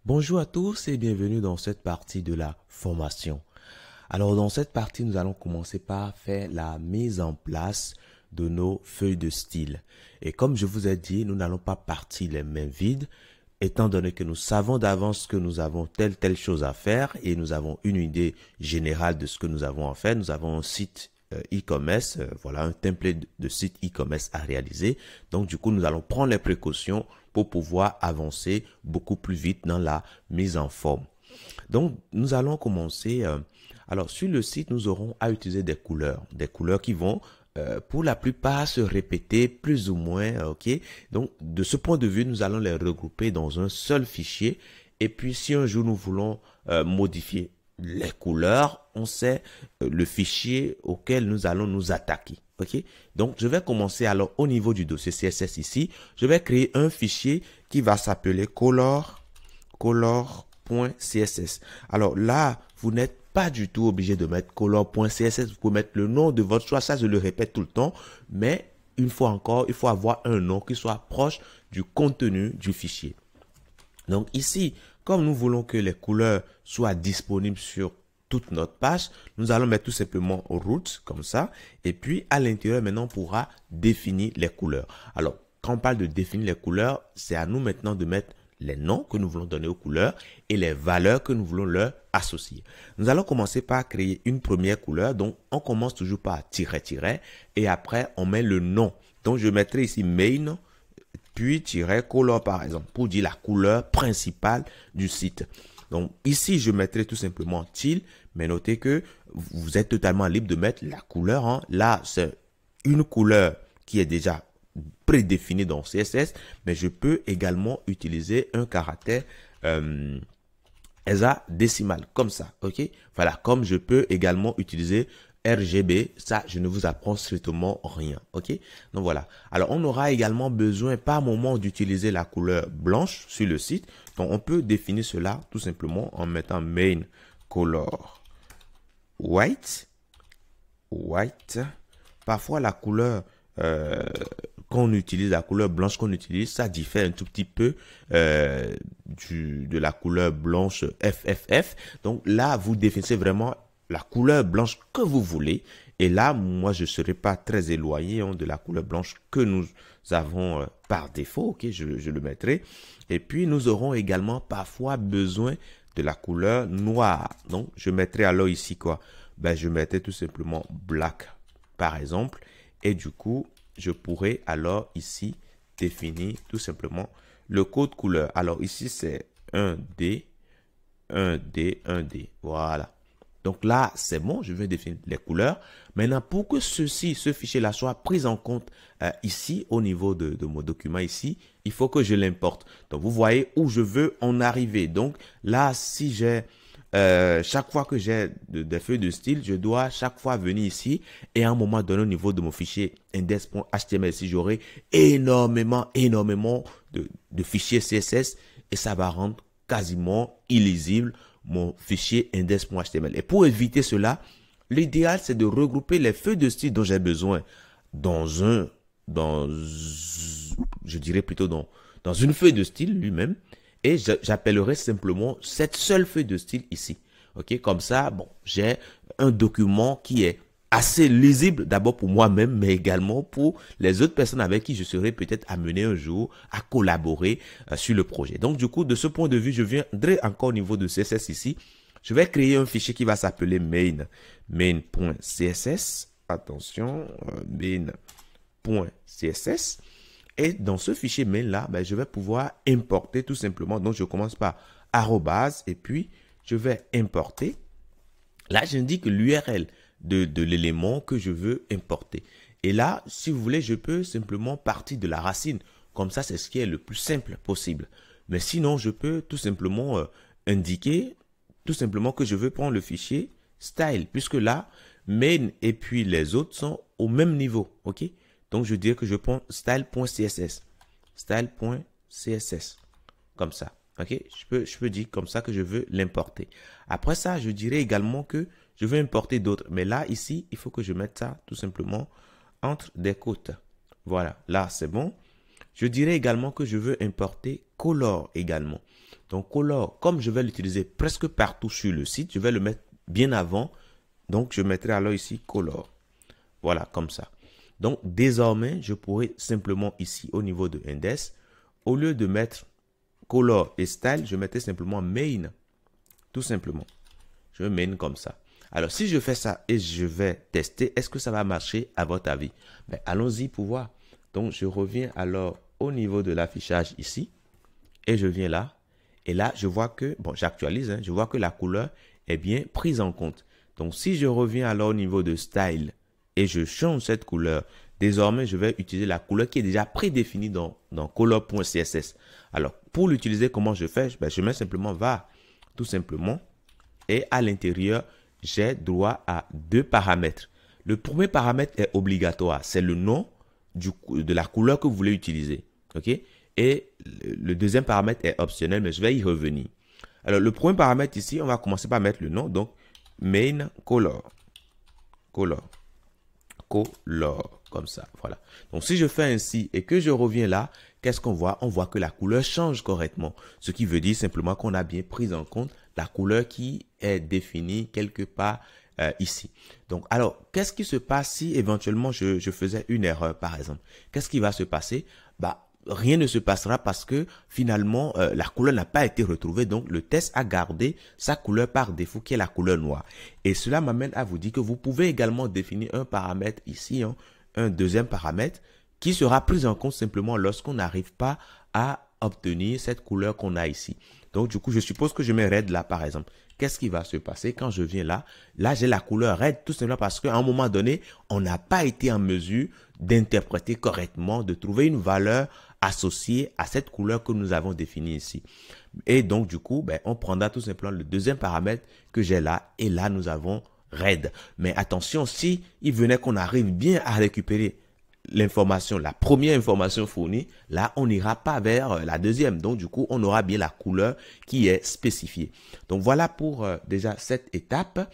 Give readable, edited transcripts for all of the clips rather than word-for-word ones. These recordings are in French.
Bonjour à tous et bienvenue dans cette partie de la formation. Alors dans cette partie, nous allons commencer par faire la mise en place de nos feuilles de style. Et comme je vous ai dit, nous n'allons pas partir les mains vides, étant donné que nous savons d'avance que nous avons telle chose à faire et nous avons une idée générale de ce que nous avons à faire. Nous avons un site e-commerce, voilà un template de site e-commerce à réaliser. Donc du coup, nous allons prendre les précautions pour pouvoir avancer beaucoup plus vite dans la mise en forme. Donc, nous allons commencer. Alors, sur le site, nous aurons à utiliser des couleurs qui vont, pour la plupart, se répéter plus ou moins, ok? Donc, de ce point de vue, nous allons les regrouper dans un seul fichier. Et puis, si un jour nous voulons modifier les couleurs, on sait le fichier auquel nous allons nous attaquer. OK? Donc, je vais commencer alors au niveau du dossier CSS ici. Je vais créer un fichier qui va s'appeler color.css. Alors là, vous n'êtes pas du tout obligé de mettre color.css. Vous pouvez mettre le nom de votre choix. Ça, je le répète tout le temps. Mais une fois encore, il faut avoir un nom qui soit proche du contenu du fichier. Donc ici, comme nous voulons que les couleurs soient disponibles sur toute notre page, nous allons mettre tout simplement root comme ça. Et puis à l'intérieur, maintenant, on pourra définir les couleurs. Alors, quand on parle de définir les couleurs, c'est à nous maintenant de mettre les noms que nous voulons donner aux couleurs et les valeurs que nous voulons leur associer. Nous allons commencer par créer une première couleur. Donc, on commence toujours par tiret et après, on met le nom. Donc, je mettrai ici main puis color par exemple pour dire la couleur principale du site. Donc ici je mettrai tout simplement til, mais notez que vous êtes totalement libre de mettre la couleur. Hein. Là c'est une couleur qui est déjà prédéfinie dans CSS, mais je peux également utiliser un caractère hexadécimal comme ça. Ok, voilà, comme je peux également utiliser RGB, ça, je ne vous apprends strictement rien, ok? Donc voilà. Alors, on aura également besoin par moment d'utiliser la couleur blanche sur le site. Donc, on peut définir cela tout simplement en mettant main color white. Parfois, la couleur qu'on utilise, la couleur blanche qu'on utilise, ça diffère un tout petit peu de la couleur blanche FFF. Donc là, vous définissez vraiment la couleur blanche que vous voulez. Et là, moi, je ne serai pas très éloigné de la couleur blanche que nous avons par défaut. Ok, je le mettrai. Et puis, nous aurons également parfois besoin de la couleur noire. Donc, je mettrai alors ici quoi? Ben, je mettrai tout simplement black, par exemple. Et du coup, je pourrais alors ici définir tout simplement le code couleur. Alors, ici, c'est 1D, 1D, 1D. Voilà. Donc là, c'est bon, je vais définir les couleurs. Maintenant, pour que ce fichier-là soit pris en compte ici, au niveau de mon document ici, il faut que je l'importe. Donc, vous voyez où je veux en arriver. Donc là, si j'ai, chaque fois que j'ai des feuilles de style, je dois chaque fois venir ici et à un moment donné, au niveau de mon fichier index.html, ici, j'aurai énormément de fichiers CSS et ça va rendre quasiment illisible mon fichier index.html. Et pour éviter cela, l'idéal c'est de regrouper les feuilles de style dont j'ai besoin je dirais plutôt dans une feuille de style lui-même et j'appellerai simplement cette seule feuille de style ici. Ok, comme ça, bon, j'ai un document qui est assez lisible d'abord pour moi-même, mais également pour les autres personnes avec qui je serai peut-être amené un jour à collaborer sur le projet. Donc du coup, de ce point de vue, je viendrai encore au niveau de CSS ici. Je vais créer un fichier qui va s'appeler main.css. Attention, main.css. Et dans ce fichier main là, ben, je vais pouvoir importer tout simplement. Donc je commence par arrobase et puis je vais importer. Là, j'indique l'URL de l'élément que je veux importer. Et là, si vous voulez, je peux simplement partir de la racine. Comme ça, c'est ce qui est le plus simple possible. Mais sinon, je peux tout simplement indiquer tout simplement que je veux prendre le fichier style. Puisque là, main et puis les autres sont au même niveau. Ok? Donc, je dirais que je prends style.css. Style.css. Comme ça. Ok? Je peux dire comme ça que je veux l'importer. Après ça, je dirais également que je veux importer d'autres. Mais là, ici, il faut que je mette ça tout simplement entre des côtes. Voilà, là, c'est bon. Je dirais également que je veux importer color également. Donc color, comme je vais l'utiliser presque partout sur le site, je vais le mettre bien avant. Donc je mettrai alors ici color. Voilà, comme ça. Donc désormais, je pourrais simplement ici au niveau de index, au lieu de mettre color et style, je mettais simplement main. Tout simplement. Je main comme ça. Alors si je fais ça et je vais tester, est-ce que ça va marcher à votre avis? Ben, allons-y pour voir. Donc je reviens alors au niveau de l'affichage ici. Et je viens là. Et là, je vois que, bon, j'actualise, hein, je vois que la couleur est bien prise en compte. Donc, si je reviens alors au niveau de style et je change cette couleur, désormais, je vais utiliser la couleur qui est déjà prédéfinie dans color.css. Alors, pour l'utiliser, comment je fais? Ben, je mets simplement var, tout simplement. Et à l'intérieur, j'ai droit à deux paramètres. Le premier paramètre est obligatoire. C'est le nom de la couleur que vous voulez utiliser. OK? Et le deuxième paramètre est optionnel, mais je vais y revenir. Alors, le premier paramètre ici, on va commencer par mettre le nom. Donc, main color. Color. Comme ça. Voilà. Donc, si je fais ainsi et que je reviens là, qu'est-ce qu'on voit? On voit que la couleur change correctement. Ce qui veut dire simplement qu'on a bien pris en compte la couleur qui est définie quelque part ici. Donc, alors, qu'est-ce qui se passe si éventuellement je faisais une erreur, par exemple? Qu'est-ce qui va se passer? Bah, rien ne se passera parce que finalement, la couleur n'a pas été retrouvée. Donc, le test a gardé sa couleur par défaut qui est la couleur noire. Et cela m'amène à vous dire que vous pouvez également définir un paramètre ici, hein, un deuxième paramètre qui sera pris en compte simplement lorsqu'on n'arrive pas à obtenir cette couleur qu'on a ici. Donc, du coup, je suppose que je mets red là, par exemple. Qu'est-ce qui va se passer quand je viens là? Là, j'ai la couleur red tout simplement parce qu'à un moment donné, on n'a pas été en mesure d'interpréter correctement, de trouver une valeur associée à cette couleur que nous avons définie ici. Et donc, du coup, ben, on prendra tout simplement le deuxième paramètre que j'ai là. Et là, nous avons red. Mais attention, si il venait qu'on arrive bien à récupérer l'information, la première information fournie, là, on n'ira pas vers la deuxième. Donc, du coup, on aura bien la couleur qui est spécifiée. Donc, voilà pour déjà cette étape.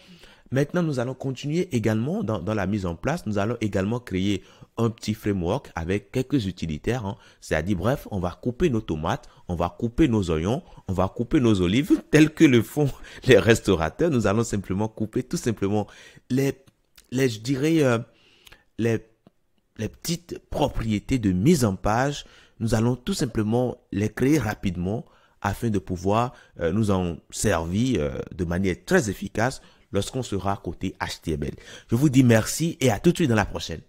Maintenant, nous allons continuer également dans la mise en place. Nous allons également créer un petit framework avec quelques utilitaires. Hein. C'est-à-dire, bref, on va couper nos tomates, on va couper nos oignons, on va couper nos olives, tels que le font les restaurateurs. Nous allons simplement couper tout simplement je dirais, les petites propriétés de mise en page. Nous allons tout simplement les créer rapidement afin de pouvoir nous en servir de manière très efficace lorsqu'on sera côté HTML. Je vous dis merci et à tout de suite dans la prochaine.